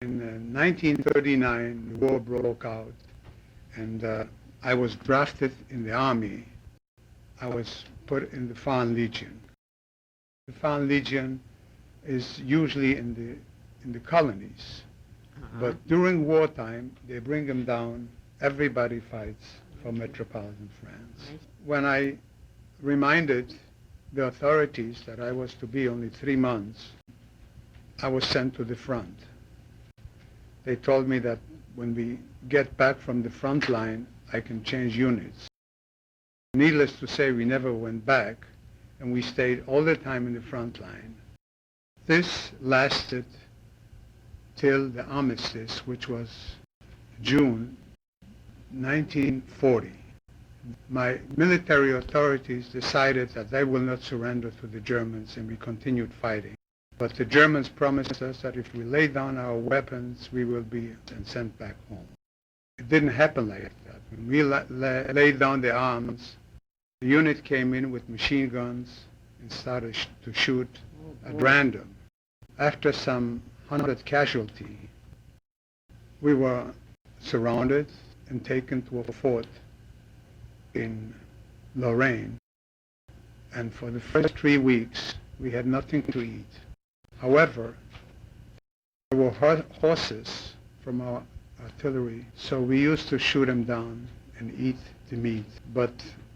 In 1939, the war broke out, and I was drafted in the army. I was put in the Foreign Legion. The Foreign Legion is usually in the colonies, but during wartime, they bring them down. Everybody fights for metropolitan France. When I reminded the authorities that I was to be only 3 months, I was sent to the front. They told me that when we get back from the front line, I can change units. Needless to say, we never went back, and we stayed all the time in the front line. This lasted till the armistice, which was June 1940. My military authorities decided that they will not surrender to the Germans, and we continued fighting. But the Germans promised us that if we lay down our weapons, we will be sent back home. It didn't happen like that. When we laid down the arms, the unit came in with machine guns and started to shoot at random. After some 100 casualties, we were surrounded and taken to a fort in Lorraine. And for the first 3 weeks, we had nothing to eat. However, there were horses from our artillery, so we used to shoot them down and eat the meat. But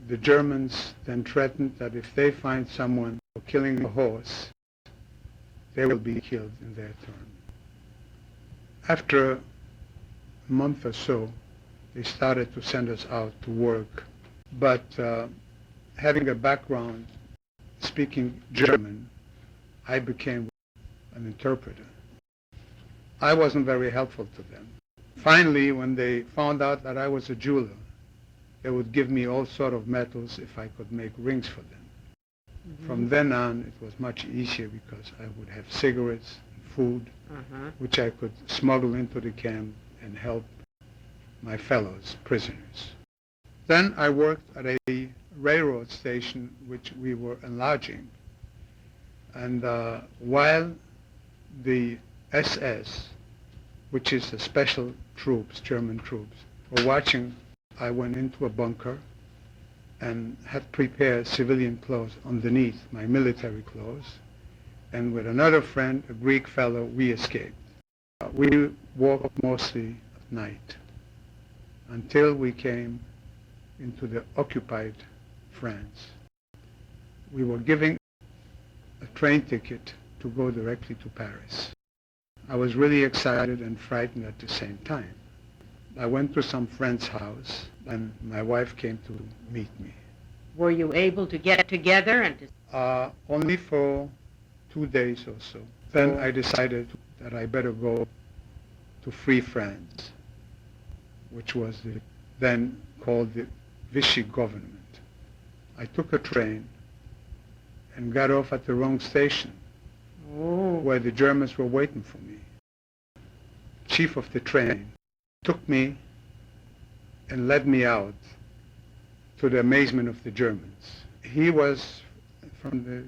the Germans then threatened that if they find someone killing a horse, they will be killed in their turn. After a month or so, they started to send us out to work. But having a background speaking German, I became an interpreter. I wasn't very helpful to them. Finally, when they found out that I was a jeweler, they would give me all sort of metals if I could make rings for them. From then on, it was much easier because I would have cigarettes and food, which I could smuggle into the camp and help my fellows, prisoners. Then I worked at a railroad station which we were enlarging. And while the SS, which is the special troops, German troops, were watching, I went into a bunker and had prepared civilian clothes underneath my military clothes. And with another friend, a Greek fellow, we escaped. We walked mostly at night until we came into the occupied France. We were giving a train ticket to go directly to Paris. I was really excited and frightened at the same time. I went to some friend's house, and my wife came to meet me. Were you able to get together and only for 2 days or so. Then I decided that I better go to Free France, which was then called the Vichy government. I took a train and got off at the wrong station, where the Germans were waiting for me. Chief of the train took me and led me out, to the amazement of the Germans. He was from the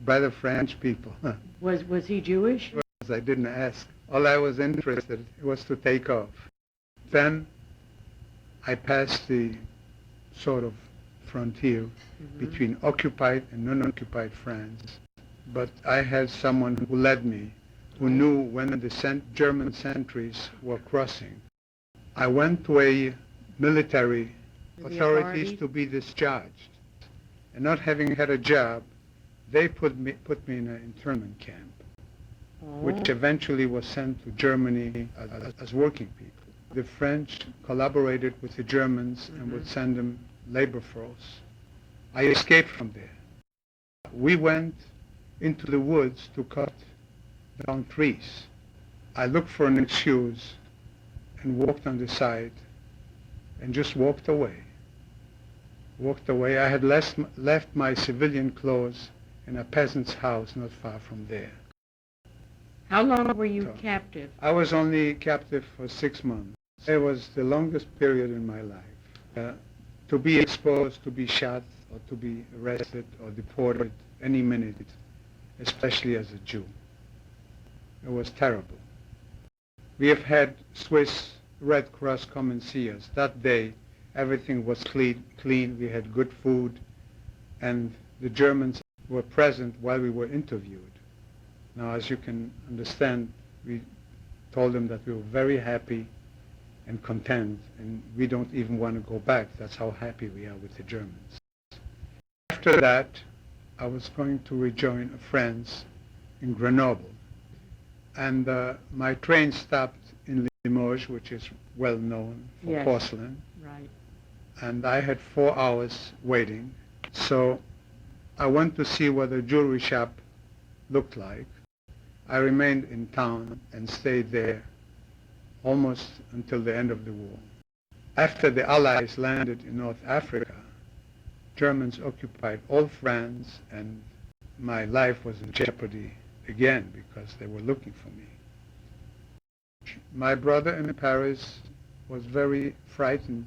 better French people. Was he Jewish? I didn't ask. All I was interested in was to take off. Then I passed the sort of frontier between occupied and non-occupied France. But I had someone who led me, who knew when the German sentries were crossing. I went to a military authorities to be discharged. And not having had a job, they put me in an internment camp, which eventually was sent to Germany as working people. The French collaborated with the Germans and would send them labor force. I escaped from there. We went into the woods to cut down trees. I looked for an excuse and walked on the side and just walked away. I had left my civilian clothes in a peasant's house not far from there. How long were you captive? I was only captive for 6 months. It was the longest period in my life. To be exposed, to be shot, or to be arrested or deported any minute, especially as a Jew. It was terrible. We have had Swiss Red Cross come and see us. That day, everything was clean. We had good food, and the Germans were present while we were interviewed. Now, as you can understand, we told them that we were very happy and content, and we don't even want to go back. That's how happy we are with the Germans. After that, I was going to rejoin friends in Grenoble, and my train stopped in Limoges, which is well known for Yes. porcelain, Right. and I had 4 hours waiting. So I went to see what a jewelry shop looked like. I remained in town and stayed there almost until the end of the war. After the Allies landed in North Africa, Germans occupied all France, and my life was in jeopardy again because they were looking for me. My brother in Paris was very frightened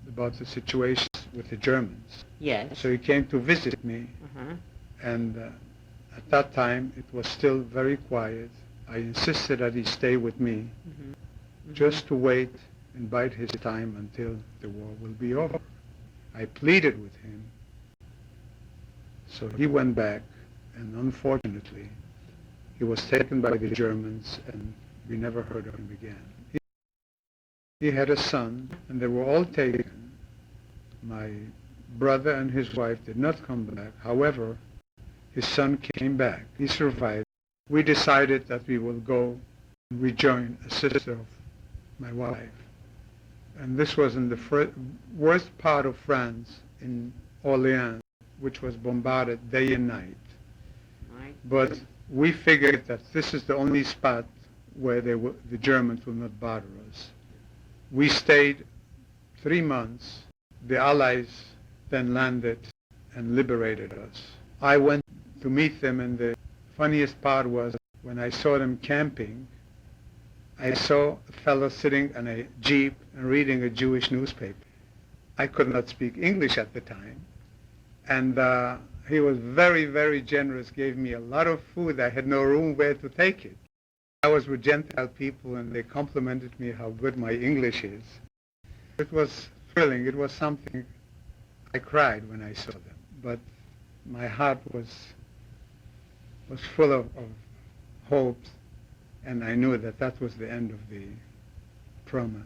about the situation with the Germans. Yes. So he came to visit me, Uh-huh. and at that time it was still very quiet. I insisted that he stay with me Mm-hmm. just to wait and bide his time until the war will be over. I pleaded with him. So he went back, and unfortunately, he was taken by the Germans, and we never heard of him again. He had a son, and they were all taken. My brother and his wife did not come back. However, his son came back. He survived. We decided that we will go and rejoin a sister of my wife. And this was in the worst part of France, in Orléans, which was bombarded day and night. Right. But we figured that this is the only spot where the Germans will not bother us. We stayed 3 months. The Allies then landed and liberated us. I went to meet them, and the funniest part was when I saw them camping, I saw a fellow sitting on a jeep and reading a Jewish newspaper. I could not speak English at the time, and he was very, very generous, gave me a lot of food. I had no room where to take it. I was with Gentile people, and they complimented me how good my English is. It was thrilling. It was something. I cried when I saw them, but my heart was full of hope, and I knew that that was the end of the trauma.